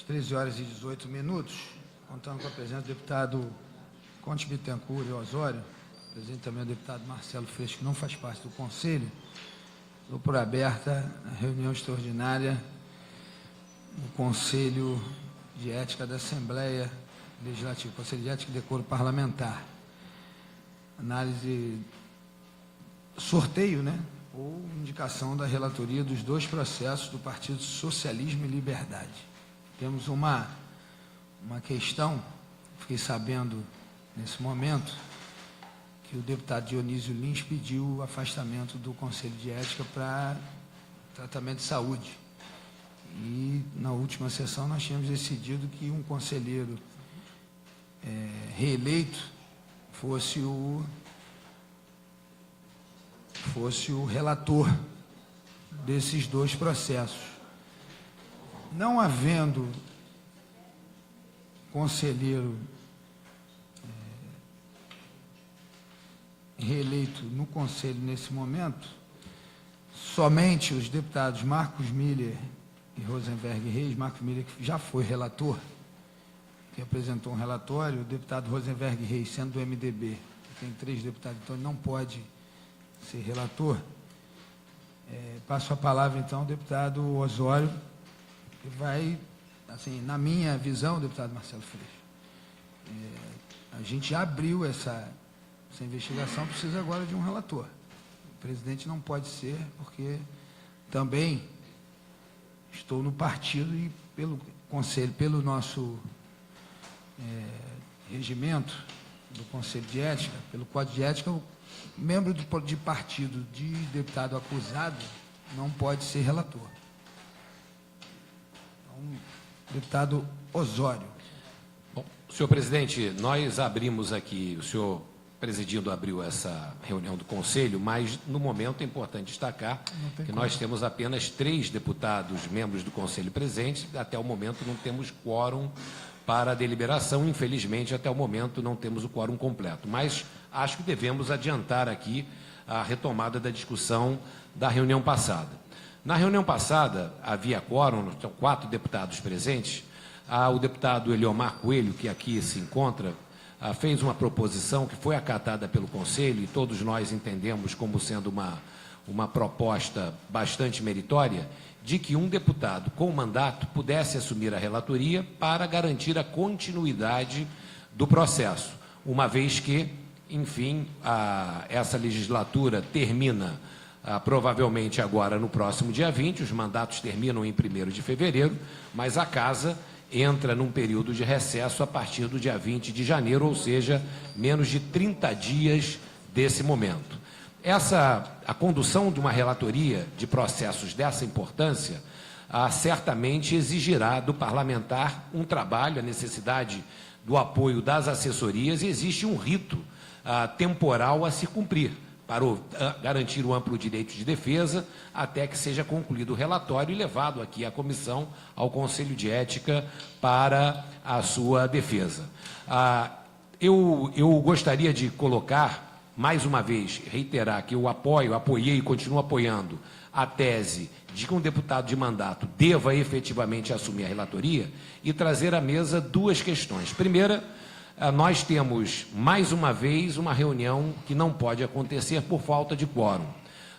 às 13h18, contando com a presença do deputado Conte Bittencourt e Osório, presente também o deputado Marcelo Freixo, que não faz parte do Conselho, dou por aberta a reunião extraordinária do Conselho de Ética da Assembleia Legislativa, Conselho de Ética e Decoro Parlamentar. Análise, sorteio, né? Ou indicação da relatoria dos dois processos do Partido Socialismo e Liberdade. Temos uma questão, fiquei sabendo nesse momento, que o deputado Dionísio Lins pediu o afastamento do Conselho de Ética para tratamento de saúde. E na última sessão nós tínhamos decidido que um conselheiro reeleito fosse o relator desses dois processos. Não havendo conselheiro reeleito no Conselho nesse momento, somente os deputados Marcos Miller e Rosenberg Reis, Marcos Miller, que já foi relator, que apresentou um relatório, o deputado Rosenberg Reis, sendo do MDB, tem 3 deputados, então ele não pode ser relator. Passo a palavra, então, ao deputado Osório, que vai, assim, na minha visão, deputado Marcelo Freixo, a gente abriu essa investigação, precisa agora de um relator. O presidente não pode ser, porque também estou no partido e pelo Conselho, pelo nosso regimento do Conselho de Ética, pelo Código de Ética, o membro de partido de deputado acusado não pode ser relator. Então, deputado Osório. Bom, senhor presidente, nós abrimos aqui, o senhor presidindo abriu essa reunião do Conselho, mas no momento é importante destacar que nós temos apenas 3 deputados, membros do Conselho presentes, até o momento não temos quórum para a deliberação, infelizmente até o momento não temos o quórum completo, mas acho que devemos adiantar aqui a retomada da discussão da reunião passada. Na reunião passada havia quórum, então 4 deputados presentes, o deputado Eliomar Coelho, que aqui se encontra, fez uma proposição que foi acatada pelo Conselho e todos nós entendemos como sendo uma proposta bastante meritória, de que um deputado com mandato pudesse assumir a relatoria para garantir a continuidade do processo, uma vez que, enfim, essa legislatura termina provavelmente agora no próximo dia 20, os mandatos terminam em 1º de fevereiro, mas a Casa entra num período de recesso a partir do dia 20 de janeiro, ou seja, menos de 30 dias desse momento. A condução de uma relatoria de processos dessa importância certamente exigirá do parlamentar um trabalho, a necessidade do apoio das assessorias, e existe um rito temporal a se cumprir para garantir o amplo direito de defesa até que seja concluído o relatório e levado aqui à comissão, ao Conselho de Ética, para a sua defesa. Eu gostaria de colocar, mais uma vez, reiterar que eu apoiei e continuo apoiando a tese de que um deputado de mandato deva efetivamente assumir a relatoria e trazer à mesa 2 questões. Primeira, nós temos, mais uma vez, uma reunião que não pode acontecer por falta de quórum.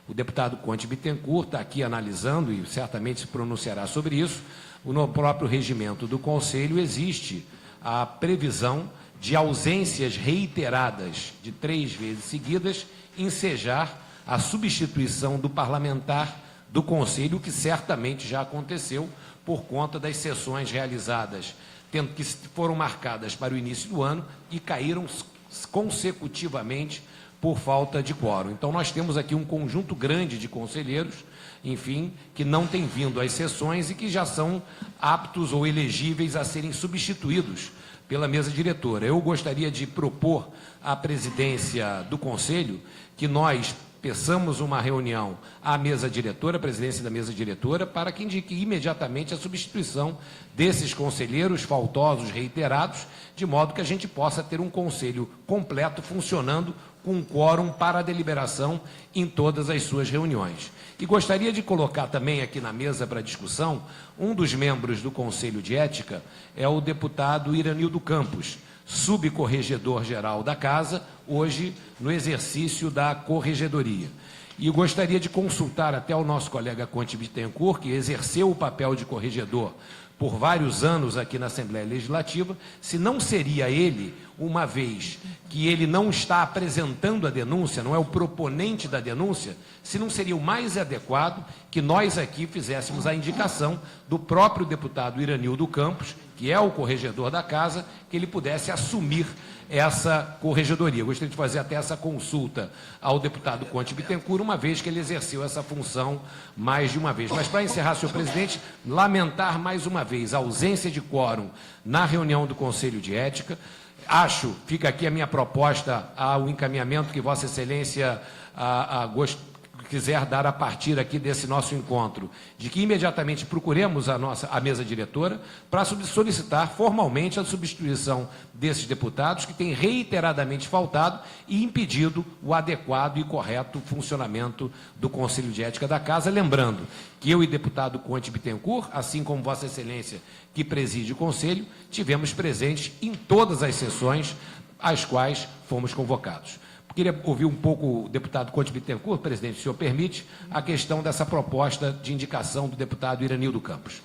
O deputado Conte Bittencourt está aqui analisando e certamente se pronunciará sobre isso. No próprio regimento do Conselho existe a previsão de ausências reiteradas de 3 vezes seguidas, ensejar a substituição do parlamentar do Conselho, que certamente já aconteceu por conta das sessões realizadas, que foram marcadas para o início do ano e caíram consecutivamente por falta de quórum. Então, nós temos aqui um conjunto grande de conselheiros, enfim, que não têm vindo às sessões e que já são aptos ou elegíveis a serem substituídos pela mesa diretora. Eu gostaria de propor à presidência do Conselho que nós peçamos uma reunião à mesa diretora, à presidência da mesa diretora, para que indique imediatamente a substituição desses conselheiros faltosos, reiterados, de modo que a gente possa ter um conselho completo funcionando com um quórum para a deliberação em todas as suas reuniões. E gostaria de colocar também aqui na mesa para discussão, um dos membros do Conselho de Ética é o deputado Iranildo Campos, subcorregedor-geral da Casa, hoje no exercício da corregedoria. E gostaria de consultar até o nosso colega Conte Bittencourt, que exerceu o papel de corregedor por vários anos aqui na Assembleia Legislativa, se não seria ele, uma vez que ele não está apresentando a denúncia, não é o proponente da denúncia, se não seria o mais adequado que nós aqui fizéssemos a indicação do próprio deputado Iranildo Campos, que é o corregedor da Casa, que ele pudesse assumir essa corregedoria. Eu gostaria de fazer até essa consulta ao deputado Conte Bittencourt, uma vez que ele exerceu essa função mais de uma vez. Mas, para encerrar, senhor presidente, lamentar mais uma vez a ausência de quórum na reunião do Conselho de Ética. Fica aqui a minha proposta ao encaminhamento que Vossa Excelência quiser dar a partir aqui desse nosso encontro, de que imediatamente procuremos a mesa diretora para solicitar formalmente a substituição desses deputados que têm reiteradamente faltado e impedido o adequado e correto funcionamento do Conselho de Ética da Casa. Lembrando que eu e deputado Conte Bittencourt, assim como Vossa Excelência, que preside o Conselho, tivemos presentes em todas as sessões às quais fomos convocados. Queria ouvir um pouco o deputado Conte Bittencourt, presidente, se o senhor permite, a questão dessa proposta de indicação do deputado Iranildo Campos.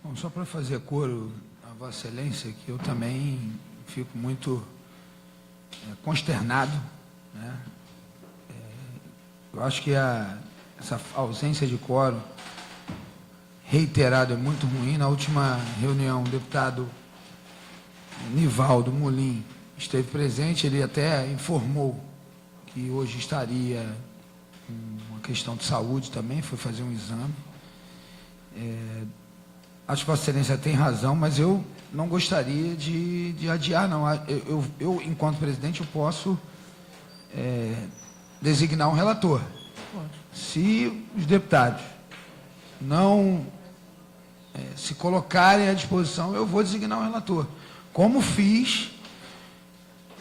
Bom, só para fazer coro a Vossa Excelência, que eu também fico muito consternado, né? Eu acho que essa ausência de quórum reiterada é muito ruim. Na última reunião, o deputado Nivaldo Molim esteve presente, ele até informou que hoje estaria com uma questão de saúde também, foi fazer um exame. Acho que Vossa Excelência tem razão, mas eu não gostaria de adiar, não. Eu, enquanto presidente, eu posso designar um relator. Se os deputados não se colocarem à disposição, eu vou designar um relator. Como fiz,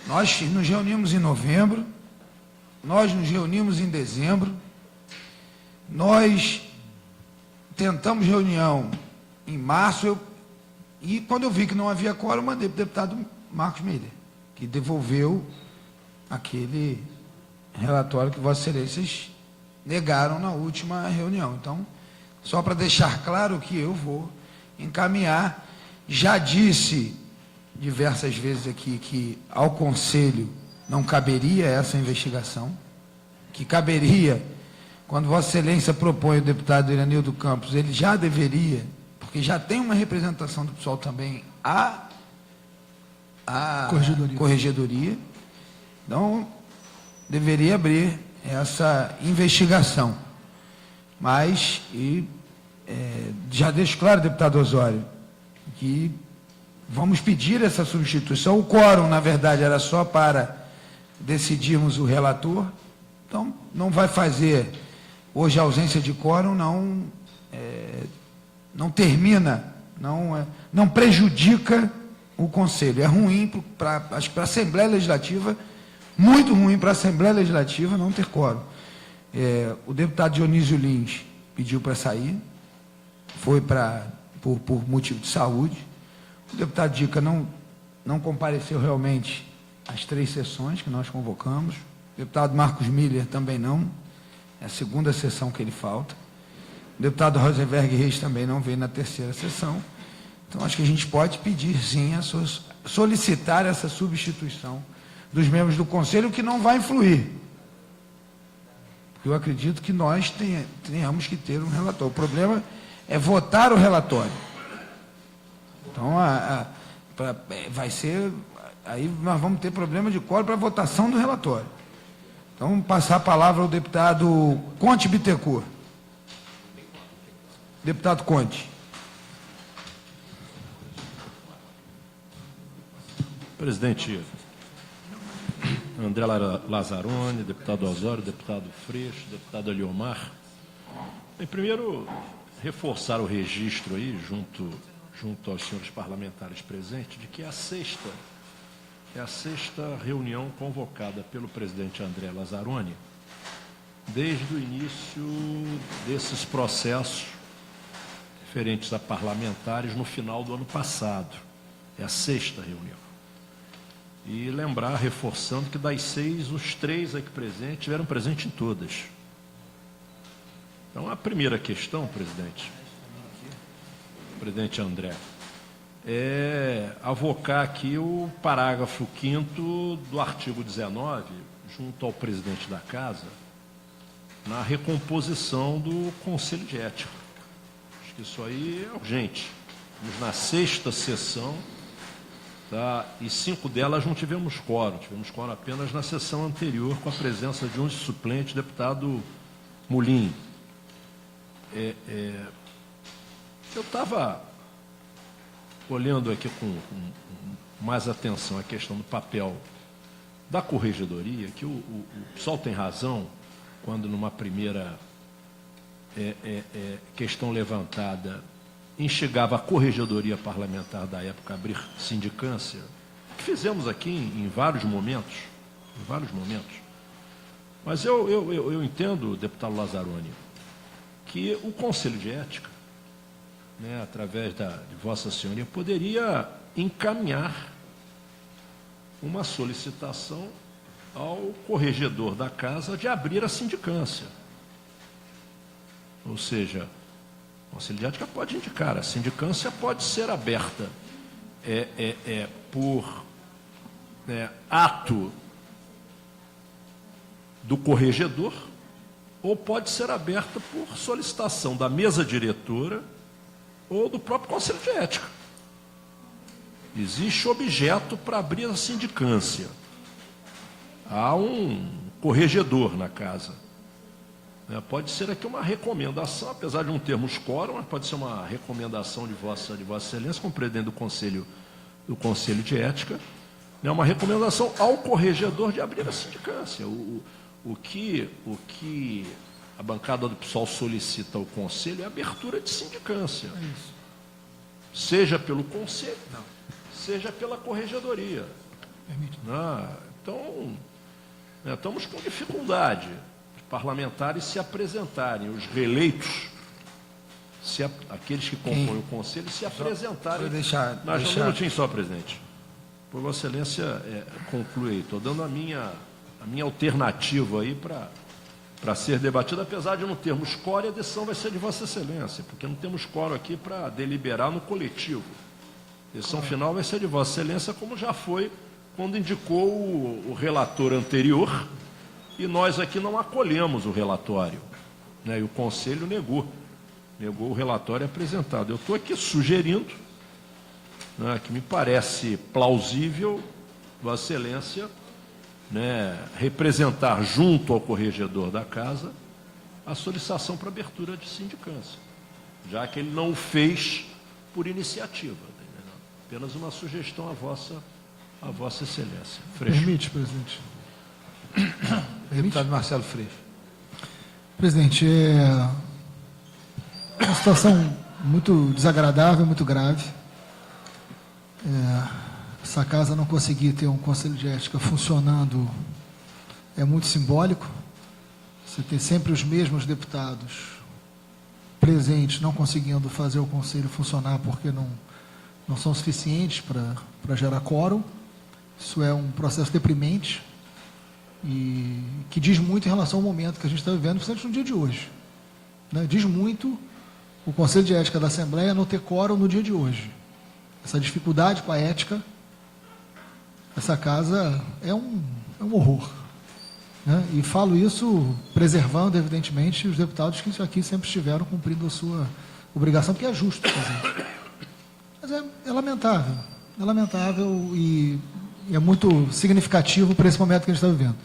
nós nos reunimos em novembro, nós nos reunimos em dezembro, nós tentamos reunião em março, e quando eu vi que não havia quórum, eu mandei para o deputado Marcos Miller, que devolveu aquele relatório que Vossas Excelências negaram na última reunião. Então, só para deixar claro que eu vou encaminhar, já disse diversas vezes aqui que ao Conselho não caberia essa investigação, que caberia, quando Vossa Excelência propõe o deputado Iranildo Campos, ele já deveria, porque já tem uma representação do PSOL também, a corregedoria, então deveria abrir essa investigação. Mas, já deixo claro, deputado Osório, que vamos pedir essa substituição. O quórum, na verdade, era só para decidirmos o relator, então não vai fazer, hoje a ausência de quórum não termina, não prejudica o Conselho. É ruim acho que para a Assembleia Legislativa, muito ruim para a Assembleia Legislativa não ter quórum. O deputado Dionísio Lins pediu para sair, foi por motivo de saúde. O deputado Dica não compareceu realmente às 3 sessões que nós convocamos. O deputado Marcos Miller também não. É a 2ª sessão que ele falta. O deputado Rosenberg Reis também não veio na 3ª sessão. Então, acho que a gente pode pedir, sim, solicitar essa substituição dos membros do Conselho, que não vai influir. Porque eu acredito que nós tenhamos que ter um relatório. O problema é votar o relatório. Então, vai ser... Aí nós vamos ter problema de quórum para a votação do relatório. Então, vamos passar a palavra ao deputado Conte Bittencourt. Deputado Conte. Presidente, André Lazzaroni, deputado Osório, deputado Freixo, deputado Eliomar. Bem, primeiro, reforçar o registro aí, junto aos senhores parlamentares presentes, de que é a sexta reunião convocada pelo presidente André Lazzaroni desde o início desses processos referentes a parlamentares no final do ano passado. É a sexta reunião. E lembrar, reforçando, que das 6, os 3 aqui presentes tiveram presente em todas. Então, a primeira questão, presidente André, é avocar aqui o parágrafo 5º do artigo 19, junto ao presidente da Casa, na recomposição do Conselho de Ética. Acho que isso aí é urgente. Estamos na 6ª sessão, tá? E 5 delas não tivemos quórum apenas na sessão anterior, com a presença de um suplente, deputado Mulim. Eu estava olhando aqui com mais atenção a questão do papel da corregedoria, que o pessoal tem razão, quando numa primeira questão levantada instigava a corregedoria parlamentar da época a abrir sindicância, que fizemos aqui em vários momentos, Mas eu entendo, deputado Lazzaroni, que o Conselho de Ética, né, através de Vossa Senhoria, poderia encaminhar uma solicitação ao corregedor da Casa de abrir a sindicância. Ou seja, o Conselho de Ética pode indicar, a sindicância pode ser aberta por ato do corregedor, ou pode ser aberta por solicitação da mesa diretora ou do próprio Conselho de Ética. Existe objeto para abrir a sindicância. Há um corregedor na Casa. Pode ser aqui uma recomendação, apesar de não termos quórum, mas pode ser uma recomendação de Vossa Excelência, como presidente do Conselho de Ética, uma recomendação ao corregedor de abrir a sindicância. O que a bancada do PSOL solicita ao Conselho é a abertura de sindicância. Seja pelo Conselho, seja pela corregedoria. Então, estamos com dificuldade de parlamentares se apresentarem, os reeleitos, aqueles que compõem o Conselho, se apresentarem. Um minutinho só, presidente. Por Vossa Excelência, conclui aí. Estou dando a minha alternativa aí para ser debatida, apesar de não termos quórum, a decisão vai ser de Vossa Excelência, porque não temos quórum aqui para deliberar no coletivo. A decisão final vai ser de Vossa Excelência, como já foi quando indicou o relator anterior, e nós aqui não acolhemos o relatório, né? E o Conselho negou o relatório apresentado. Eu estou aqui sugerindo, né, que me parece plausível, Vossa Excelência, né, representar junto ao corregedor da Casa a solicitação para abertura de sindicância, já que ele não o fez por iniciativa. Apenas uma sugestão a Vossa Excelência. Freixo. Permite, presidente. Deputado Marcelo Freixo. Presidente, é uma situação muito desagradável, muito grave. Essa Casa não conseguir ter um Conselho de Ética funcionando é muito simbólico. Você ter sempre os mesmos deputados presentes, não conseguindo fazer o Conselho funcionar porque não são suficientes para gerar quórum. Isso é um processo deprimente e que diz muito em relação ao momento que a gente está vivendo, principalmente no dia de hoje. Né? Diz muito o Conselho de Ética da Assembleia não ter quórum no dia de hoje. Essa dificuldade com a ética, essa Casa é um horror. Né? E falo isso preservando, evidentemente, os deputados que aqui sempre estiveram cumprindo a sua obrigação, porque é justo fazer. Mas é lamentável e é muito significativo para esse momento que a gente está vivendo.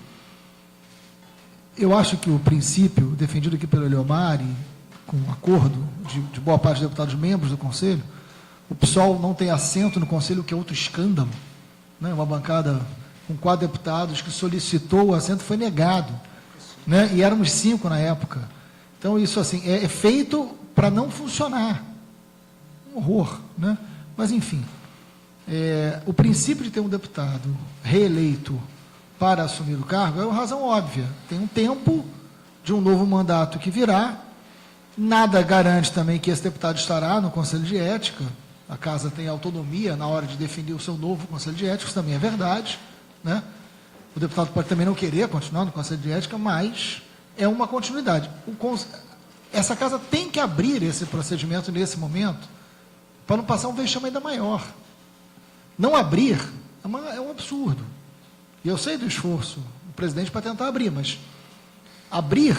Eu acho que o princípio defendido aqui pelo Eliomar e com um acordo de boa parte dos deputados membros do Conselho, o PSOL não tem assento no Conselho, que é outro escândalo, né? Uma bancada com 4 deputados, que solicitou o assento, foi negado, né? E éramos 5 na época. Então, isso assim, é feito para não funcionar. Um horror, né? Mas, enfim, o princípio de ter um deputado reeleito para assumir o cargo é uma razão óbvia. Tem um tempo de um novo mandato que virá, nada garante também que esse deputado estará no Conselho de Ética, a Casa tem autonomia na hora de definir o seu novo Conselho de Ética, isso também é verdade, né? O deputado pode também não querer continuar no Conselho de Ética, mas é uma continuidade. Essa Casa tem que abrir esse procedimento nesse momento, para não passar um vexame ainda maior. Não abrir é um absurdo. E eu sei do esforço do presidente para tentar abrir, mas abrir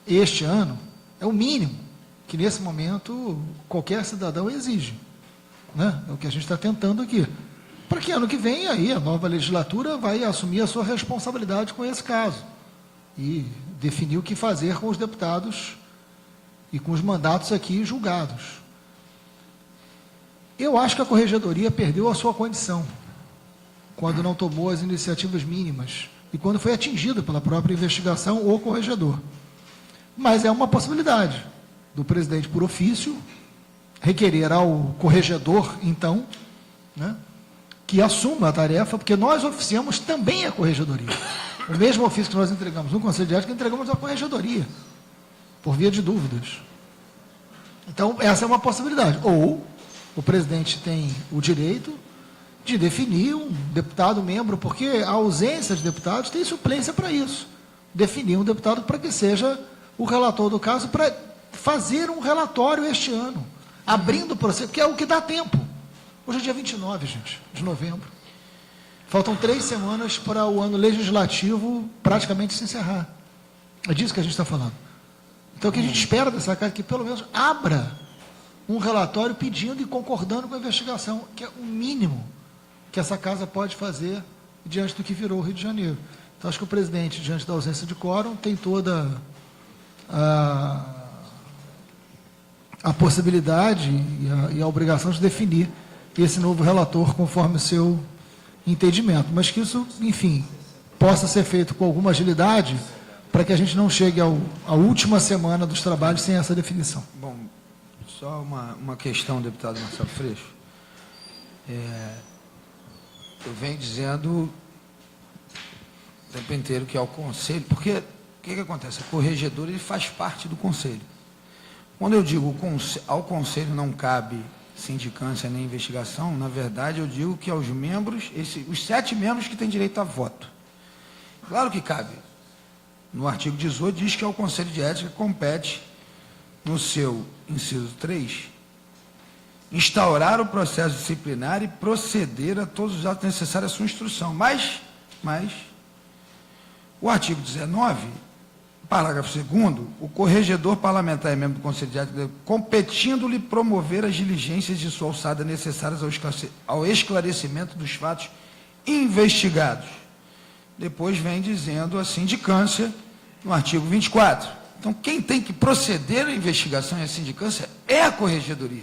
este ano é o mínimo que, nesse momento, qualquer cidadão exige, né? É o que a gente está tentando aqui. Para que ano que vem, aí, a nova legislatura vai assumir a sua responsabilidade com esse caso e definir o que fazer com os deputados e com os mandatos aqui julgados. Eu acho que a Corregedoria perdeu a sua condição quando não tomou as iniciativas mínimas e quando foi atingido pela própria investigação ou corregedor. Mas é uma possibilidade do presidente, por ofício, requerer ao corregedor, então, né, que assuma a tarefa, porque nós oficiamos também a Corregedoria. O mesmo ofício que nós entregamos no Conselho de Ética, entregamos à Corregedoria, por via de dúvidas. Então, essa é uma possibilidade. Ou o presidente tem o direito de definir um deputado membro, porque a ausência de deputados tem suplência para isso. Definir um deputado para que seja o relator do caso, para fazer um relatório este ano, abrindo o processo, que é o que dá tempo. Hoje é dia 29, gente, de novembro. Faltam 3 semanas para o ano legislativo praticamente se encerrar. É disso que a gente está falando. Então, o que a gente espera dessa casa é que, pelo menos, abra um relatório pedindo e concordando com a investigação, que é o mínimo que essa casa pode fazer diante do que virou o Rio de Janeiro. Então, acho que o presidente, diante da ausência de quórum, tem toda a possibilidade e a obrigação de definir esse novo relator conforme o seu entendimento. Mas que isso, enfim, possa ser feito com alguma agilidade para que a gente não chegue à última semana dos trabalhos sem essa definição. Bom, só uma questão, deputado Marcelo Freixo. Eu venho dizendo o tempo inteiro que é o Conselho, porque o que acontece? O corregedor, ele faz parte do Conselho. Quando eu digo ao Conselho não cabe sindicância nem investigação, na verdade eu digo que aos membros, os 7 membros que têm direito a voto. Claro que cabe. No artigo 18 diz que ao Conselho de Ética compete, no seu inciso 3, instaurar o processo disciplinar e proceder a todos os atos necessários à sua instrução. Mas o artigo 19, parágrafo 2º, o corregedor parlamentar e membro do Conselho de Ética, competindo-lhe promover as diligências de sua alçada necessárias ao esclarecimento dos fatos investigados. Depois vem dizendo a sindicância no artigo 24. Então, quem tem que proceder à investigação e à sindicância é a Corregedoria.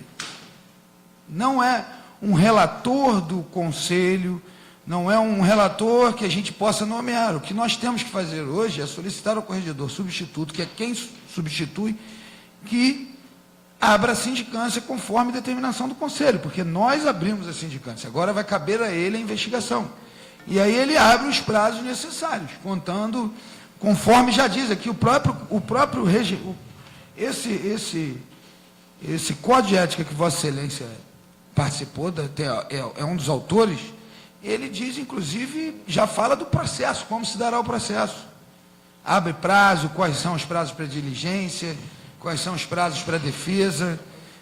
Não é um relator do Conselho, não é um relator que a gente possa nomear. O que nós temos que fazer hoje é solicitar ao corregedor substituto, que é quem substitui, que abra a sindicância conforme determinação do Conselho, porque nós abrimos a sindicância. Agora vai caber a ele a investigação. E aí ele abre os prazos necessários, contando, conforme já diz aqui, esse Código de Ética que Vossa Excelência participou, é um dos autores, ele diz, inclusive, já fala do processo, como se dará o processo. Abre prazo, quais são os prazos para diligência, quais são os prazos para defesa.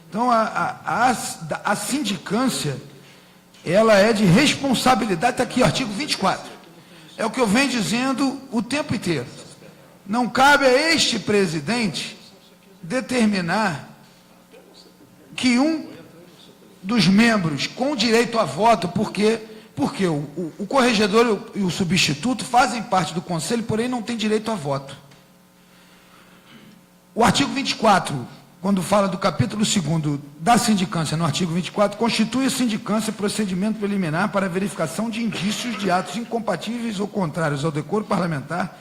Então, a sindicância, ela é de responsabilidade, está aqui, artigo 24. É o que eu venho dizendo o tempo inteiro. Não cabe a este presidente determinar que um dos membros com direito a voto, porque o corregedor e o substituto fazem parte do Conselho, porém não têm direito a voto. O artigo 24 quando fala do capítulo 2º da sindicância, no artigo 24, constitui a sindicância procedimento preliminar para verificação de indícios de atos incompatíveis ou contrários ao decoro parlamentar,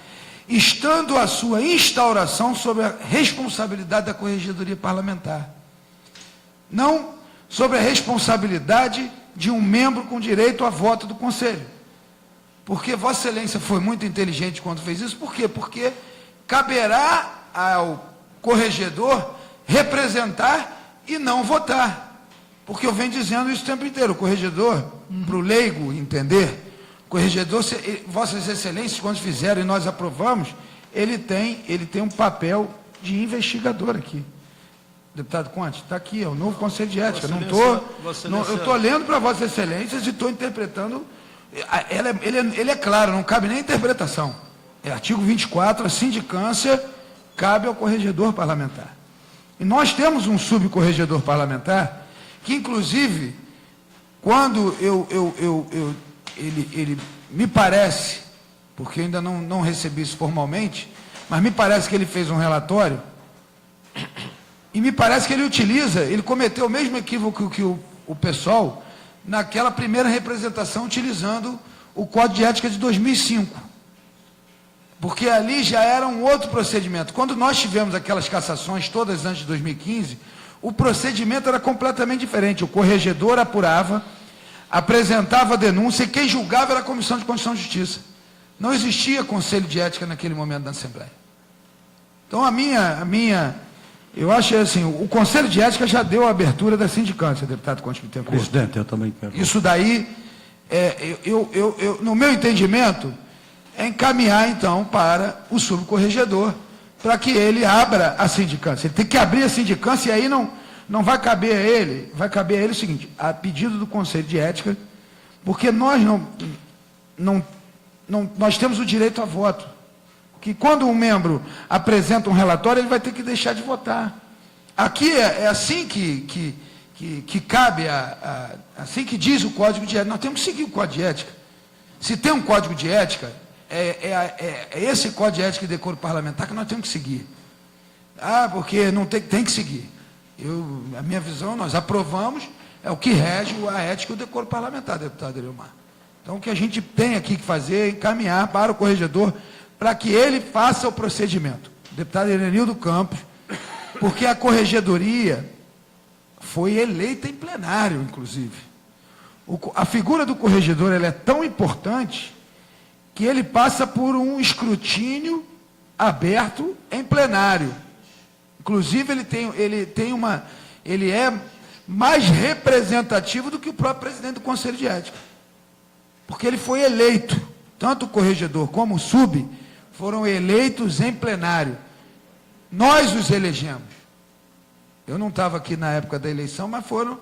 estando a sua instauração sob a responsabilidade da corregedoria parlamentar. Não sobre a responsabilidade de um membro com direito a voto do Conselho. Porque Vossa Excelência foi muito inteligente quando fez isso. Por quê? Porque caberá ao corregedor representar e não votar. Porque eu venho dizendo isso o tempo inteiro. O corregedor, para o leigo entender, o corregedor, Vossas Excelências, quando fizeram e nós aprovamos, ele tem um papel de investigador aqui. Deputado Conte, está aqui, é o novo Conselho de Ética. Eu estou lendo para Vossas Excelências e estou interpretando. Ele é claro, não cabe nem interpretação. É artigo 24, a sindicância cabe ao corregedor parlamentar. E nós temos um subcorregedor parlamentar que, inclusive, quando ele me parece, porque eu ainda não recebi isso formalmente, mas me parece que ele fez um relatório. E me parece que ele cometeu o mesmo equívoco que o pessoal naquela primeira representação, utilizando o Código de Ética de 2005. Porque ali já era um outro procedimento. Quando nós tivemos aquelas cassações todas antes de 2015, o procedimento era completamente diferente. O corregedor apurava, apresentava a denúncia e quem julgava era a Comissão de Constituição e Justiça. Não existia Conselho de Ética naquele momento na Assembleia. Então, eu acho assim, o Conselho de Ética já deu a abertura da sindicância, deputado Conte Bittencourt. Presidente, eu também quero. Isso daí, no meu entendimento, é encaminhar, então, para o subcorregedor, para que ele abra a sindicância. Ele tem que abrir a sindicância e aí não vai caber a ele, vai caber a ele o seguinte, a pedido do Conselho de Ética, porque nós nós temos o direito a voto. Que quando um membro apresenta um relatório, ele vai ter que deixar de votar. Aqui é assim que cabe, assim que diz o Código de Ética. Nós temos que seguir o Código de Ética. Se tem um Código de Ética, é esse Código de Ética e Decoro Parlamentar que nós temos que seguir. Porque não tem que seguir. A minha visão, nós aprovamos, é o que rege a ética e o decoro parlamentar, deputado Eliomar. Então, o que a gente tem aqui que fazer é encaminhar para o corregedor, para que ele faça o procedimento. Deputado Herenildo Campos, porque a corregedoria foi eleita em plenário, inclusive. A figura do corregedor ela é tão importante que ele passa por um escrutínio aberto em plenário. Inclusive, ele é mais representativo do que o próprio presidente do Conselho de Ética. Porque ele foi eleito, tanto o corregedor como o sub, foram eleitos em plenário. Nós os elegemos. Eu não estava aqui na época da eleição, mas foram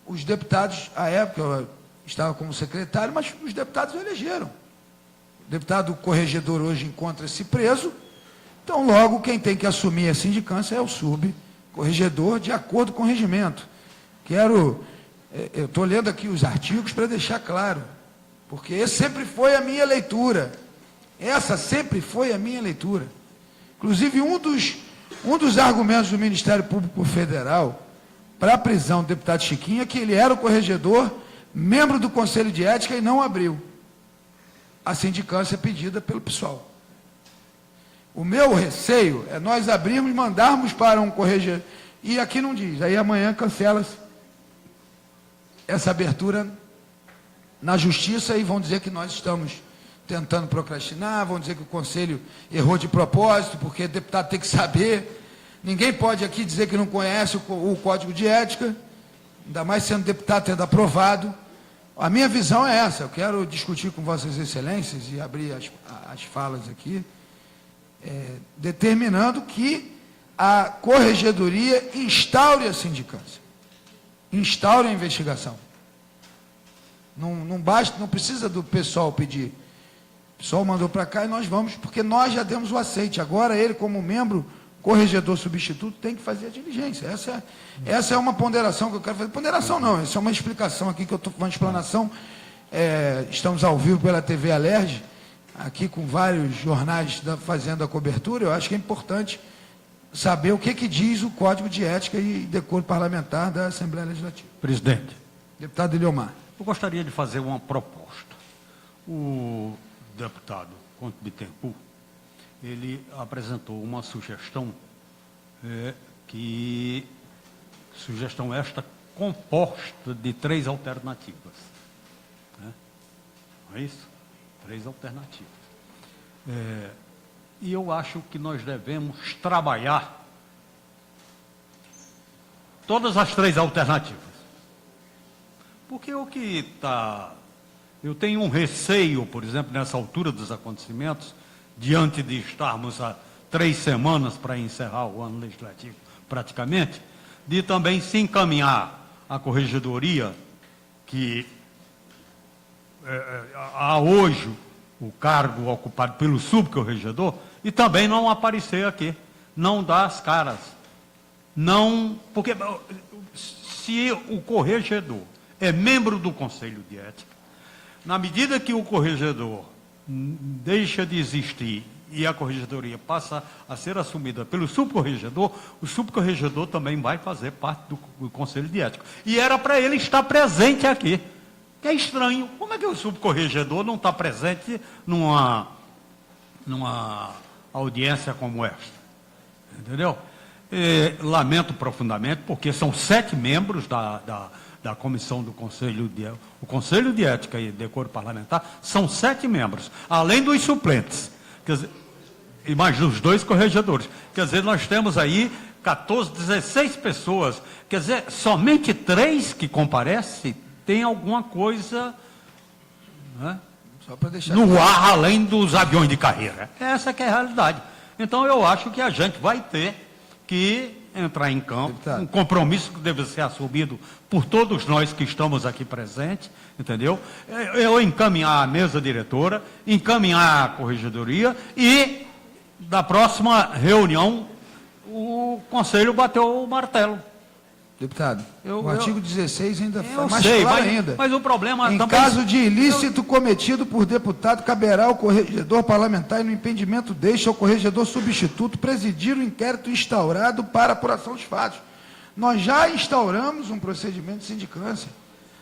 os deputados, à época, eu estava como secretário, mas os deputados o elegeram. O deputado corregedor hoje encontra-se preso, então logo quem tem que assumir a sindicância é o subcorregedor, de acordo com o regimento. Eu estou lendo aqui os artigos para deixar claro, porque esse sempre foi a minha leitura. Essa sempre foi a minha leitura. Inclusive, um dos argumentos do Ministério Público Federal para a prisão do deputado Chiquinho é que ele era o corregedor, membro do Conselho de Ética e não abriu a sindicância pedida pelo PSOL. O meu receio é nós abrirmos e mandarmos para um corregedor, e aqui não diz, aí amanhã cancela-se essa abertura na Justiça e vão dizer que nós estamos tentando procrastinar, vão dizer que o Conselho errou de propósito, porque o deputado tem que saber. Ninguém pode aqui dizer que não conhece o Código de Ética, ainda mais sendo deputado tendo aprovado. A minha visão é essa, eu quero discutir com Vossas Excelências e abrir as falas aqui, determinando que a corregedoria instaure a sindicância, instaure a investigação. Não basta, não precisa do pessoal pedir. O pessoal mandou para cá e nós vamos, porque nós já demos o aceite. Agora ele, como membro, corregedor substituto, tem que fazer a diligência. Essa é uma ponderação que eu quero fazer. Ponderação não, essa é uma explicação aqui, que eu estou uma explanação. Estamos ao vivo pela TV Alerj, aqui com vários jornais fazendo a cobertura. Eu acho que é importante saber o que diz o Código de Ética e Decoro Parlamentar da Assembleia Legislativa. Presidente, Deputado Eliomar. eu gostaria de fazer uma proposta. O deputado Conte Bittencourt, ele apresentou uma sugestão, sugestão esta composta de 3 alternativas. Né? Não é isso? 3 alternativas. E eu acho que nós devemos trabalhar todas as 3 alternativas. Porque o que está... Eu tenho um receio, por exemplo, nessa altura dos acontecimentos, diante de estarmos há 3 semanas para encerrar o ano legislativo, praticamente, de também se encaminhar à corregedoria, que há hoje o cargo ocupado pelo subcorregedor, e também não aparecer aqui, não dar as caras. Não, porque se o corregedor é membro do Conselho de Ética, na medida que o corregedor deixa de existir e a corregedoria passa a ser assumida pelo subcorregedor, o subcorregedor também vai fazer parte do Conselho de Ética. E era para ele estar presente aqui. Que é estranho. Como é que o subcorregedor não está presente numa audiência como esta? Entendeu? Lamento profundamente, porque são 7 membros da comissão do Conselho de Ética. O Conselho de Ética e Decoro Parlamentar são 7 membros, além dos suplentes. Quer dizer, e mais os 2 corregedores. Quer dizer, nós temos aí 14, 16 pessoas. Quer dizer, somente 3 que comparecem tem alguma coisa, né, Só para deixar no ar, além dos aviões de carreira. Essa que é a realidade. Então, eu acho que a gente vai ter que entrar em campo, Deputado. um compromisso que deve ser assumido por todos nós que estamos aqui presentes, entendeu? Eu encaminhar a mesa diretora, encaminhar a corregedoria e, da próxima reunião, o Conselho bateu o martelo. Deputado, o artigo 16 ainda foi mais sei, claro ainda. mas o problema Em também... caso de ilícito cometido por deputado, caberá ao corregedor parlamentar e no impedimento deste ao corregedor substituto presidir o inquérito instaurado para apuração dos fatos. Nós já instauramos um procedimento de sindicância.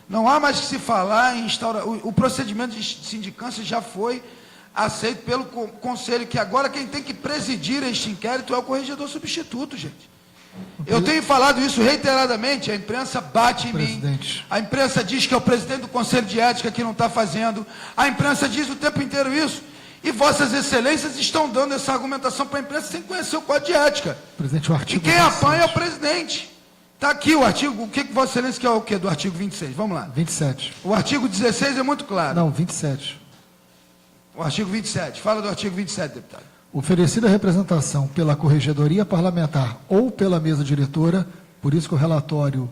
Não há mais que se falar em instaurar. O procedimento de sindicância já foi aceito pelo Conselho, que agora quem tem que presidir este inquérito é o corregedor substituto, gente. Eu tenho falado isso reiteradamente, a imprensa bate em mim, a imprensa diz que é o presidente do Conselho de Ética que não está fazendo, a imprensa diz o tempo inteiro isso, e vossas excelências estão dando essa argumentação para a imprensa sem conhecer o Código de Ética. Presidente, o artigo E quem 27. apanha é o presidente. Está aqui o artigo, o que vossa excelência quer o quê do artigo 26? Vamos lá. 27. O artigo 16 é muito claro. Não, 27. O artigo 27, fala do artigo 27, deputado. Oferecida a representação pela Corregedoria Parlamentar ou pela mesa diretora, por isso que o relatório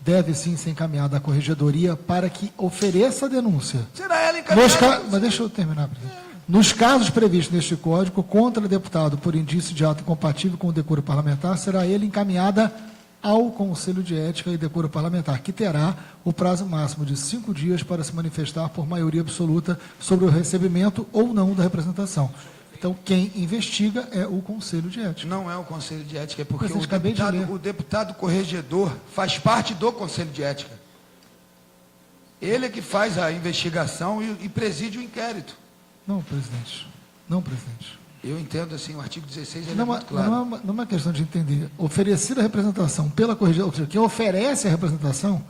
deve sim ser encaminhado à Corregedoria para que ofereça a denúncia. Será ela encaminhada? Mas deixa eu terminar, presidente. Nos casos previstos neste Código, contra deputado por indício de ato incompatível com o decoro parlamentar, será ele encaminhada ao Conselho de Ética e Decoro Parlamentar, que terá o prazo máximo de 5 dias para se manifestar por maioria absoluta sobre o recebimento ou não da representação. Então, quem investiga é o Conselho de Ética. Não é o Conselho de Ética, é porque Presidente, o deputado corregedor faz parte do Conselho de Ética. Ele é que faz a investigação e preside o inquérito. Não, presidente. Não, presidente. Eu entendo assim, o artigo 16 ele Não, é muito claro. não é uma questão de entender. Oferecida a representação pela corregedoria, ou seja, quem oferece a representação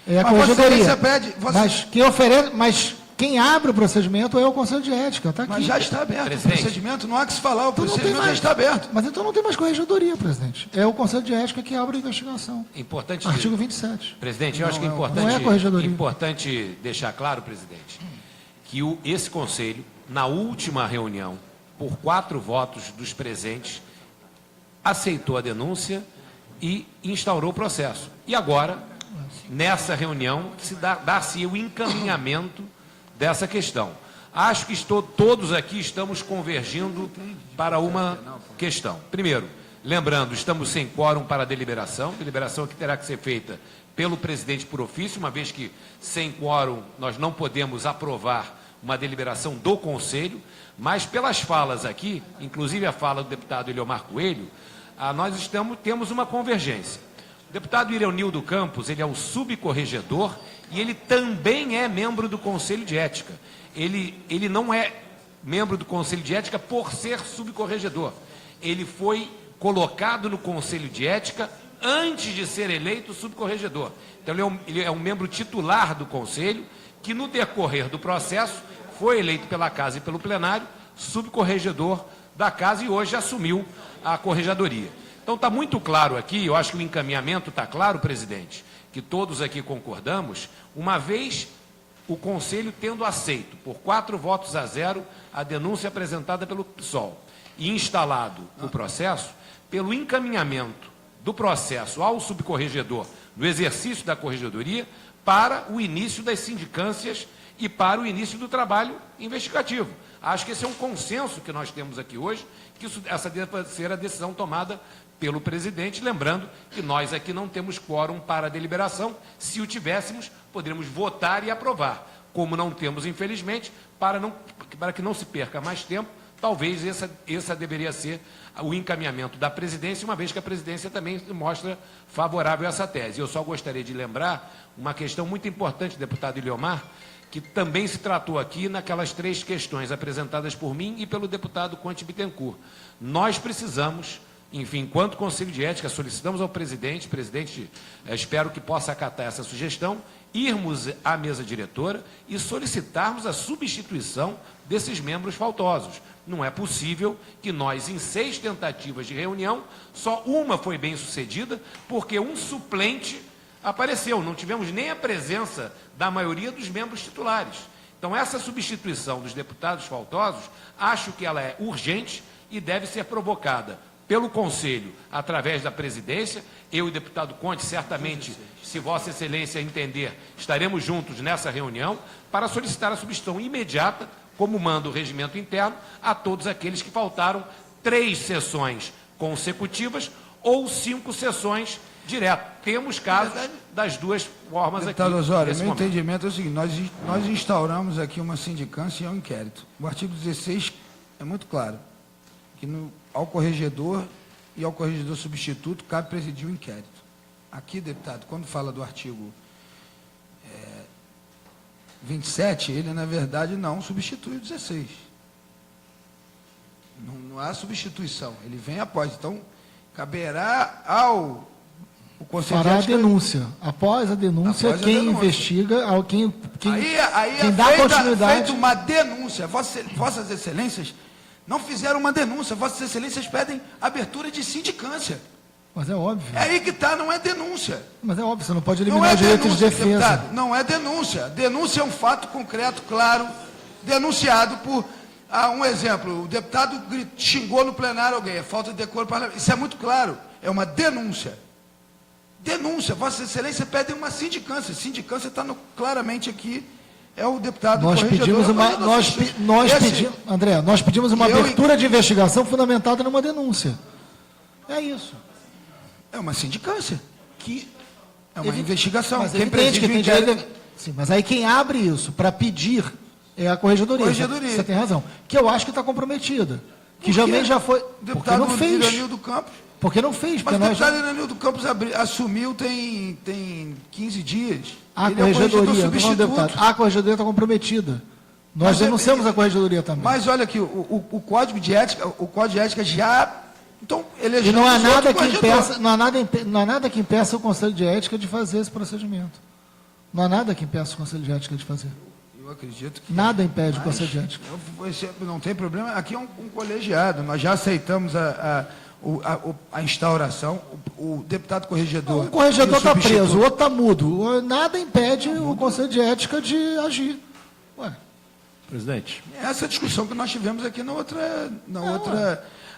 é a Mas Vossa corregedoria. Excelência pede... Mas quem oferece... Mas quem abre o procedimento é o Conselho de Ética, está aqui. Mas já está aberto Presidente. o procedimento, não há que se falar, o Então não tem procedimento já mais. está aberto. Mas então não tem mais corregedoria, presidente. É o Conselho de Ética que abre a investigação. Importante, Artigo 27. presidente, eu acho que é não é a importante, corregedoria. importante deixar claro, presidente, que esse Conselho, na última reunião, por 4 votos dos presentes, aceitou a denúncia e instaurou o processo. E agora, nessa reunião, se dá-se o encaminhamento dessa questão. Acho que todos aqui estamos convergindo para uma questão. Primeiro, lembrando, estamos sem quórum para a deliberação que terá que ser feita pelo presidente por ofício, uma vez que sem quórum nós não podemos aprovar uma deliberação do Conselho, mas pelas falas aqui, inclusive a fala do deputado Eliomar Coelho, nós temos uma convergência. O deputado Irenildo Campos, ele é o subcorregedor e ele também é membro do Conselho de Ética. Ele não é membro do Conselho de Ética por ser subcorregedor. Ele foi colocado no Conselho de Ética antes de ser eleito subcorregedor. Então, ele é um membro titular do Conselho, que no decorrer do processo foi eleito pela Casa e pelo plenário, subcorregedor da Casa e hoje assumiu a corregedoria. Então, está muito claro aqui, eu acho que o encaminhamento está claro, presidente, que todos aqui concordamos, uma vez o Conselho tendo aceito, por 4-0, a denúncia apresentada pelo PSOL e instalado o processo, pelo encaminhamento do processo ao subcorregedor no exercício da corregedoria para o início das sindicâncias e para o início do trabalho investigativo. Acho que esse é um consenso que nós temos aqui hoje, que essa deve ser a decisão tomada pelo presidente, lembrando que nós aqui não temos quórum para a deliberação. Se o tivéssemos, poderíamos votar e aprovar. Como não temos, infelizmente, para que não se perca mais tempo, talvez essa deveria ser o encaminhamento da presidência, uma vez que a presidência também se mostra favorável a essa tese. Eu só gostaria de lembrar uma questão muito importante, deputado Iliomar, que também se tratou aqui naquelas 3 questões apresentadas por mim e pelo deputado Conte Bittencourt. Nós precisamos, enfim, enquanto Conselho de Ética, solicitamos ao presidente, espero que possa acatar essa sugestão, irmos à mesa diretora e solicitarmos a substituição desses membros faltosos. Não é possível que nós, em 6 tentativas de reunião, só uma foi bem sucedida, porque um suplente apareceu. Não tivemos nem a presença da maioria dos membros titulares. Então, essa substituição dos deputados faltosos, acho que ela é urgente e deve ser provocada pelo Conselho, através da presidência. Eu e o deputado Conte, certamente, se Vossa Excelência entender, estaremos juntos nessa reunião para solicitar a substituição imediata, como manda o regimento interno, a todos aqueles que faltaram 3 sessões consecutivas ou 5 sessões direto. Temos casos das 2 formas aqui. Deputado Osório, meu entendimento é o seguinte: nós instauramos aqui uma sindicância e um inquérito. O artigo 16 é muito claro, que ao corregedor e ao corregedor substituto cabe presidir o inquérito. Aqui, deputado, quando fala do artigo 27, ele, na verdade, não substitui o 16. Não há substituição, ele vem após. Então, caberá ao Conselho fará de Ética... a denúncia. Após a denúncia, quem investiga, quem dá continuidade... feita uma denúncia. Vossas Excelências não fizeram uma denúncia. Vossas Excelências pedem abertura de sindicância. Mas é óbvio. É aí que está, não é denúncia. Mas é óbvio, você não pode eliminar o direito de defesa. Deputado, não é denúncia. Denúncia é um fato concreto, claro, denunciado por... um exemplo, o deputado xingou no plenário alguém, é falta de decoro parlamentar. Isso é muito claro, é uma denúncia. Denúncia, Vossa Excelência pede uma sindicância. Sindicância está claramente aqui, é o deputado corregedor. Nós pedimos uma abertura de investigação fundamentada numa denúncia. É isso. É uma sindicância, que é uma investigação. Mas sim, mas aí quem abre isso para pedir é a corregedoria. Você tem razão. Que eu acho que está comprometida. Que também já foi... Deputado Irenildo Campos. Porque não fez. Mas o deputado Irenildo Campos assumiu tem 15 dias. A corregedoria, a corregedoria está comprometida. Nós denunciamos a corregedoria também. Mas olha aqui, o Código de Ética já... Então, e não há nada que impeça, não há nada que impeça o Conselho de Ética de fazer esse procedimento. Não há nada que impeça o Conselho de Ética de fazer. Eu acredito que... Nada impede o Conselho de Ética. Não tem problema. Aqui é um colegiado. Nós já aceitamos a instauração. O deputado corregedor... Um corregedor está preso, o outro está mudo. Nada impede o Conselho de Ética de agir. Ué. Presidente. Essa discussão que nós tivemos aqui na outra...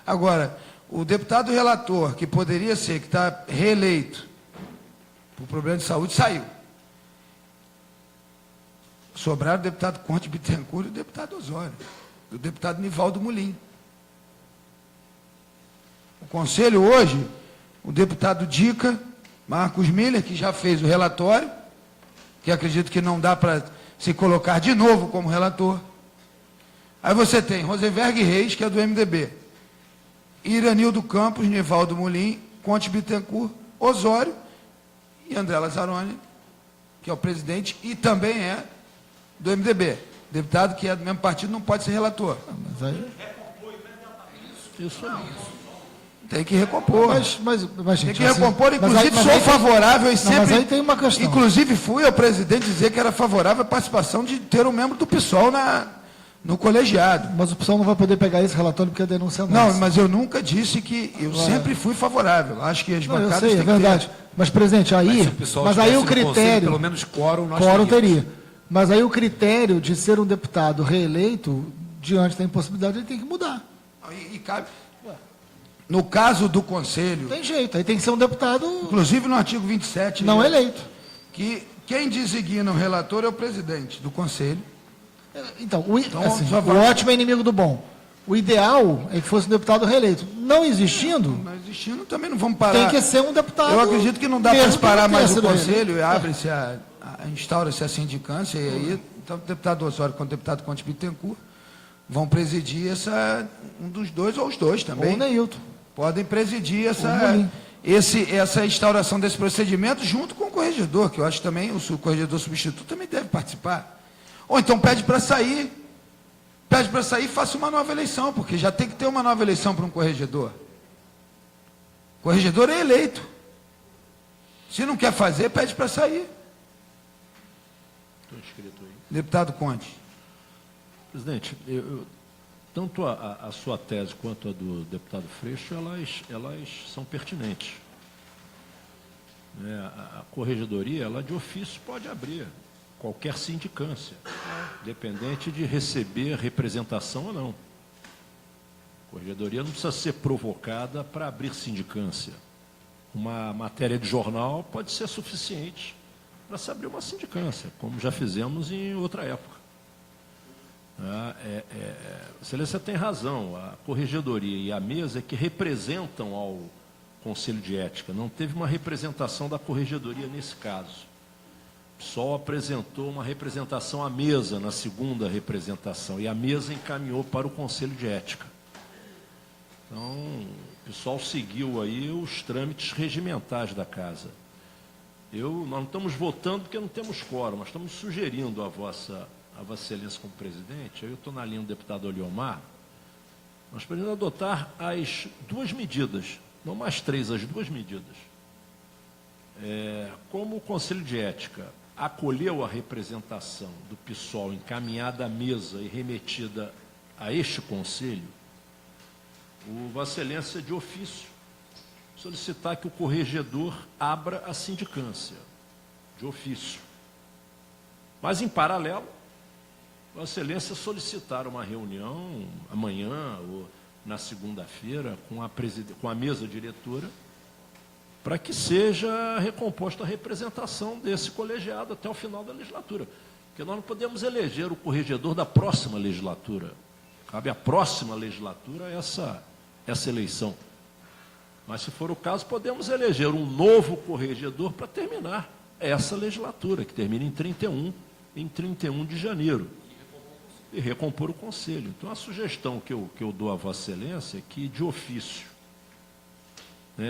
Agora, o deputado relator, que poderia ser, que está reeleito por problema de saúde, saiu. Sobraram o deputado Conte Bittencourt e o deputado Osório, o deputado Nivaldo Mulim. O Conselho hoje, o deputado Dica, Marcos Miller, que já fez o relatório, que acredito que não dá para se colocar de novo como relator. Aí você tem Rosenberg Reis, que é do MDB. Iranildo Campos, Nivaldo Mulim, Conte Bittencourt, Osório e André Lazzaroni, que é o presidente e também é do MDB. Deputado que é do mesmo partido não pode ser relator. Mas aí... Isso aí. Tem que recompor. Mas, tem gente, que recompor, assim, inclusive sou favorável e sempre... Mas aí tem uma questão. Inclusive fui ao presidente dizer que era favorável a participação de ter um membro do PSOL no colegiado. Mas o PSOL não vai poder pegar esse relatório porque a denúncia não. Não, mas eu nunca disse que... Eu sempre fui favorável. Acho que as bancadas têm que ter... É verdade. Mas, presidente, aí... Mas aí o critério... Conselho, pelo menos quórum nós teria. Mas aí o critério de ser um deputado reeleito, diante da impossibilidade, ele tem que mudar. E cabe... No caso do Conselho... Tem jeito, aí tem que ser um deputado... Inclusive no artigo 27... Não eleito. Que quem designa o relator é o presidente do Conselho. Então, o ótimo é inimigo do bom. O ideal é que fosse um deputado reeleito. Não existindo... Não existindo, também não vamos parar. Tem que ser um deputado... Eu acredito que não dá para separar mais o Conselho, e abre-se instaura-se a sindicância, e aí, então, o deputado Osório com o deputado Conte Bittencourt vão presidir um dos dois, ou os dois também. Ou o Neilton. Podem presidir essa instauração desse procedimento junto com o corregedor, que eu acho também, o corregedor substituto também deve participar. Ou então pede para sair e faça uma nova eleição, porque já tem que ter uma nova eleição para um corregedor. O corregedor é eleito. Se não quer fazer, pede para sair. Estou inscrito aí. Deputado Conte. Presidente, tanto a sua tese quanto a do deputado Freixo, elas são pertinentes. A corregedoria, ela de ofício pode abrir qualquer sindicância, dependente de receber representação ou não. A corregedoria não precisa ser provocada para abrir sindicância. Uma matéria de jornal pode ser suficiente para se abrir uma sindicância, como já fizemos em outra época. Excelência tem razão, a corregedoria e a mesa é que representam ao Conselho de Ética. Não teve uma representação da corregedoria nesse caso. Só apresentou uma representação à mesa na segunda representação, e a mesa encaminhou para o Conselho de Ética. Então, o pessoal seguiu aí os trâmites regimentais da casa. Nós não estamos votando porque não temos quórum, mas estamos sugerindo a Vossa Excelência como presidente, eu estou na linha do deputado Oliomar, nós podemos adotar as duas medidas, não mais três, as duas medidas. Como o Conselho de Ética acolheu a representação do PSOL encaminhada à mesa e remetida a este Conselho, o Vossa Excelência de ofício solicitar que o corregedor abra a sindicância, de ofício. Mas, em paralelo, Vossa Excelência solicitar uma reunião amanhã ou na segunda-feira com a mesa diretora para que seja recomposta a representação desse colegiado até o final da legislatura. Porque nós não podemos eleger o corregedor da próxima legislatura. Cabe à próxima legislatura essa eleição. Mas, se for o caso, podemos eleger um novo corregedor para terminar essa legislatura, que termina em 31 de janeiro. E recompor o Conselho. Então, a sugestão que eu dou a Vossa Excelência é que, de ofício,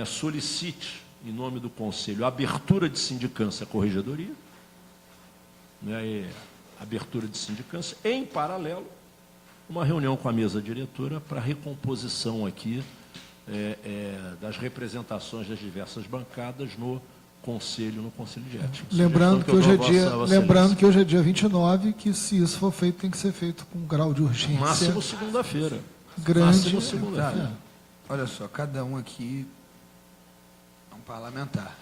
solicite, em nome do Conselho, a abertura de sindicância à corregedoria, abertura de sindicância, e, em paralelo, uma reunião com a mesa diretora para recomposição aqui das representações das diversas bancadas no Conselho de Ética. Lembrando que hoje é dia 29, que se isso for feito, tem que ser feito com um grau de urgência. Máximo segunda-feira. Grande. Olha só, cada um aqui é um parlamentar.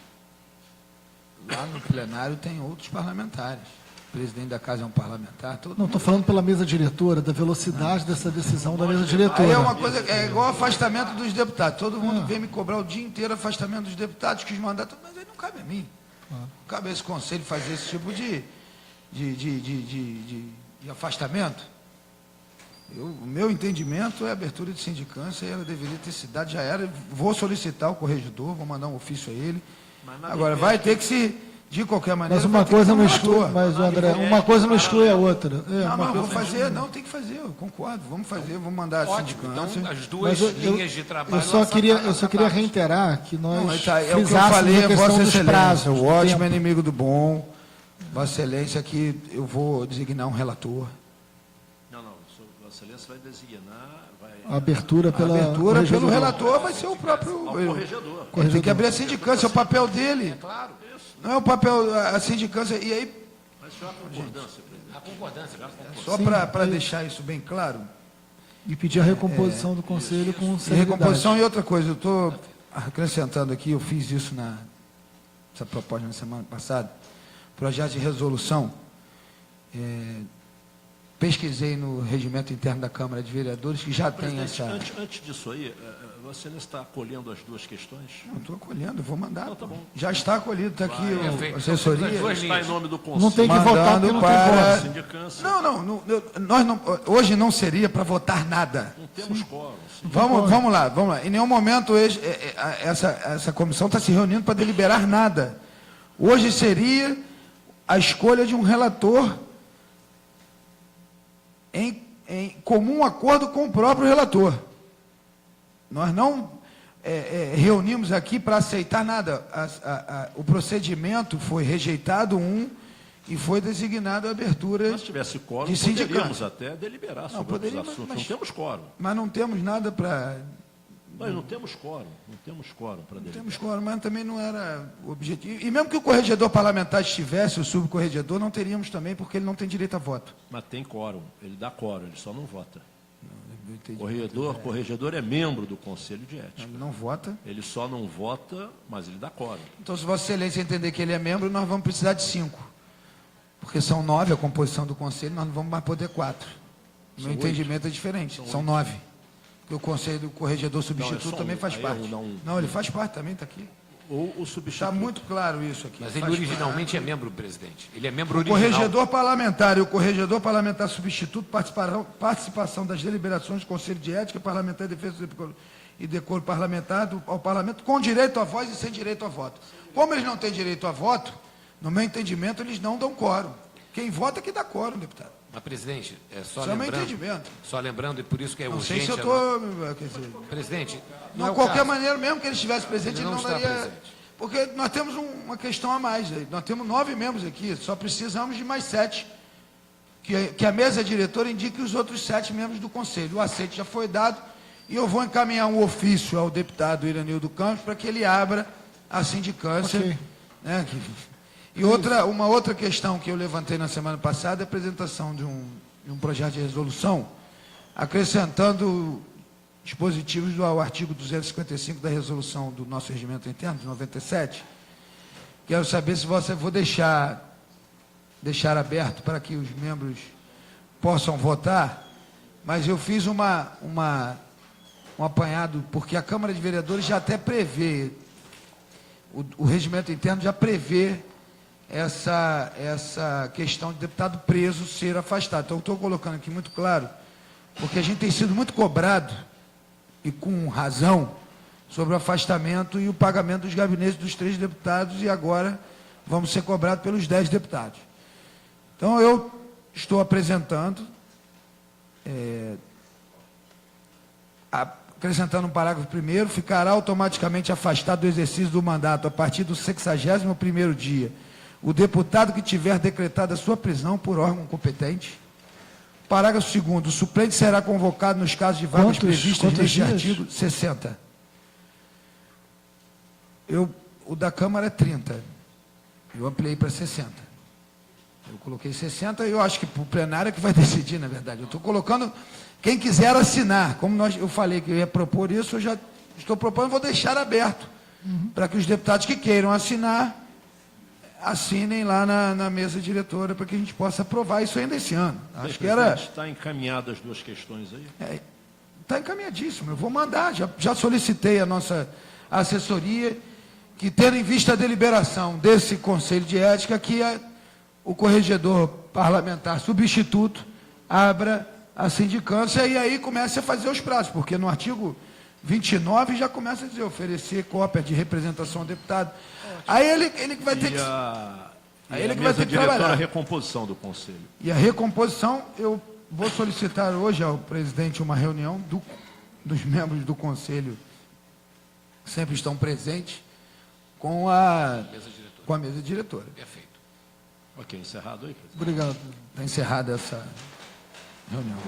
Lá no plenário tem outros parlamentares. O presidente da casa é um parlamentar. Não, estou falando pela mesa diretora, da velocidade dessa decisão da mesa diretora. Aí é uma coisa, é igual afastamento dos deputados. Todo mundo vem me cobrar o dia inteiro afastamento dos deputados, que os mandatos, mas aí não cabe a mim. Não cabe a esse conselho fazer esse tipo de afastamento. O meu entendimento é a abertura de sindicância, e ela deveria ter se dado, já era. Vou solicitar o corregedor, vou mandar um ofício a ele. Agora, vai ter que se De qualquer maneira, Mas uma vai ter que coisa ter um não exclui, relator. mas, André, uma coisa não exclui a outra. Vou fazer, não, tem que fazer, eu concordo. Vamos fazer, vamos mandar a Ótimo, sindicância. então as duas linhas de trabalho... Eu só queria reiterar que nós É o que eu falei, a questão Vossa dos Excelência, prazos. o ótimo é inimigo do bom. Vossa Excelência, que eu vou designar um relator. Não, Vossa Excelência vai designar... A abertura pelo relator vai ser o próprio... corregedor. Ele tem que abrir a sindicância, é o papel dele. Claro, Não é o papel, a sindicância, e aí, Mas só a concordância, presidente. a concordância. só para deixar isso bem claro, E pedir a recomposição do Conselho com e celeridade. recomposição e outra coisa, eu estou acrescentando aqui, eu fiz isso essa proposta na semana passada, projeto de resolução, pesquisei no regimento interno da Câmara de Vereadores, que já tem Presidente, essa... antes disso aí, você não está acolhendo as duas questões? Não, estou acolhendo, eu vou mandar. Não, tá bom. Já está acolhido, está aqui Perfeito. a assessoria. Está em nome do Conselho. Não tem que votar porque Mandando não para- tem voto. Sindicância. Nós não, hoje não seria para votar nada. Não temos quórum. sim. Vamos lá. Em nenhum momento essa comissão está se reunindo para deliberar nada. Hoje seria a escolha de um relator em comum acordo com o próprio relator. Nós não reunimos aqui para aceitar nada. O procedimento foi rejeitado e foi designado a abertura Se tivesse quórum, de sindicato. poderíamos até deliberar sobre outros poderíamos, assuntos. mas- Não temos quórum. Mas não temos nada para... Nós não temos quórum. Não temos quórum para deliberar. Temos quórum, mas também não era o objetivo. E mesmo que o corregedor parlamentar estivesse, o subcorregedor, não teríamos também, porque ele não tem direito a voto. Mas tem quórum. Ele dá quórum, ele só não vota. Eu entendi. Corregedor é membro do Conselho de Ética. Ele não vota. Ele só não vota, mas ele dá quórum. Então, se Vossa Excelência entender que ele é membro, nós vamos precisar de 5. Porque são 9 a composição do Conselho, nós não vamos mais poder 4. Meu entendimento é diferente. São 9. Porque o Conselho do Corregedor Substituto só também um. faz Aí parte. não- Ele faz parte também, está aqui. Ou o substituto. Está muito claro isso aqui. Mas ele Faz originalmente é membro, presidente. Ele é membro O original. corregedor parlamentar e o corregedor parlamentar substituto participação das deliberações do Conselho de Ética Parlamentar e Defesa e Decoro Parlamentar ao Parlamento com direito à voz e sem direito a voto. Como eles não têm direito a voto, no meu entendimento, eles não dão quórum. Quem vota é que dá quórum, deputado. Mas, presidente, Isso é o meu entendimento. Só lembrando, e por isso que é Não urgente... sei se eu estou... Quer dizer, Presidente, de não é o qualquer caso. maneira, mesmo que ele estivesse presente, Ele ele não não está daria... presente. Porque nós temos uma questão a mais. Aí. Nós temos 9 membros aqui, só precisamos de mais 7. Que a mesa diretora indique os outros 7 membros do Conselho. O aceite já foi dado e eu vou encaminhar um ofício ao deputado Iranildo Campos para que ele abra a sindicância. Ok. Né, e uma outra questão que eu levantei na semana passada é a apresentação de um projeto de resolução acrescentando dispositivos ao artigo 255 da resolução do nosso regimento interno, de 97. Quero saber se você vou deixar aberto para que os membros possam votar, mas eu fiz um apanhado, porque a Câmara de Vereadores já até prevê, o regimento interno já prevê essa questão de deputado preso ser afastado. Então, eu estou colocando aqui muito claro, porque a gente tem sido muito cobrado, e com razão, sobre o afastamento e o pagamento dos gabinetes dos 3 deputados, e agora vamos ser cobrados pelos 10 deputados. Então, eu estou apresentando, acrescentando um parágrafo primeiro, ficará automaticamente afastado do exercício do mandato a partir do 61º dia o deputado que tiver decretado a sua prisão por órgão competente. Parágrafo 2º, o suplente será convocado nos casos de vagas previstas neste artigo 60. O da Câmara é 30. Eu ampliei para 60. Eu coloquei 60 e eu acho que para o plenário é que vai decidir, na verdade. Eu estou colocando quem quiser assinar. Como eu falei que eu ia propor isso, eu já estou propondo, vou deixar aberto para que os deputados que queiram assinar, assinem lá na mesa diretora para que a gente possa aprovar isso ainda esse ano. Acho que era... Está encaminhadas as duas questões aí? Está encaminhadíssimo. Eu vou mandar. Já solicitei a nossa assessoria que, tendo em vista a deliberação desse Conselho de Ética, que o corregedor parlamentar substituto abra a sindicância e aí comece a fazer os prazos, porque no artigo 29 já começa a dizer, oferecer cópia de representação ao deputado. Aí ele vai ter que... Aí ele que vai ter que trabalhar. A recomposição do Conselho. E a recomposição, eu vou solicitar hoje ao presidente uma reunião dos membros do Conselho, que sempre estão presentes, com a mesa diretora. Perfeito. Ok, encerrado aí, presidente. Obrigado. Está encerrada essa reunião.